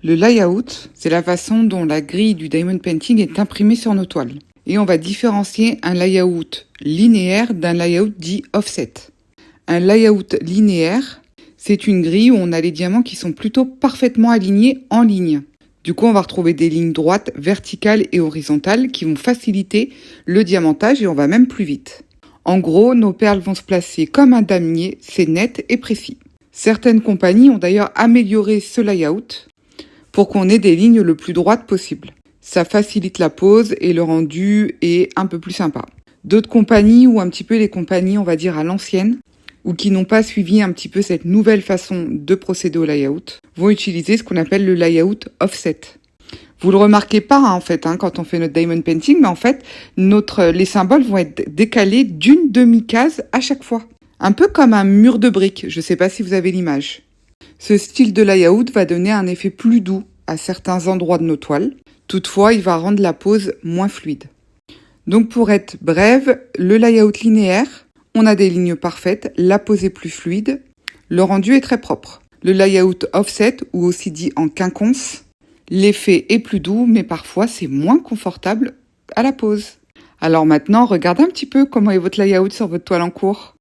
Le layout, c'est la façon dont la grille du diamond painting est imprimée sur nos toiles. Et on va différencier un layout linéaire d'un layout dit offset. Un layout linéaire, c'est une grille où on a les diamants qui sont plutôt parfaitement alignés en ligne. Du coup, on va retrouver des lignes droites, verticales et horizontales qui vont faciliter le diamantage et on va même plus vite. En gros, nos perles vont se placer comme un damier, c'est net et précis. Certaines compagnies ont d'ailleurs amélioré ce layout pour qu'on ait des lignes le plus droites possible. Ça facilite la pose et le rendu est un peu plus sympa. D'autres compagnies, ou un petit peu les compagnies, on va dire à l'ancienne, ou qui n'ont pas suivi un petit peu cette nouvelle façon de procéder au layout, vont utiliser ce qu'on appelle le layout offset. Vous le remarquez pas en fait quand on fait notre diamond painting, mais en fait les symboles vont être décalés d'une demi-case à chaque fois. Un peu comme un mur de briques, je ne sais pas si vous avez l'image. Ce style de layout va donner un effet plus doux à certains endroits de nos toiles. Toutefois, il va rendre la pose moins fluide. Donc pour être brève, le layout linéaire, on a des lignes parfaites, la pose est plus fluide, le rendu est très propre. Le layout offset, ou aussi dit en quinconce, l'effet est plus doux, mais parfois c'est moins confortable à la pose. Alors maintenant, regardez un petit peu comment est votre layout sur votre toile en cours.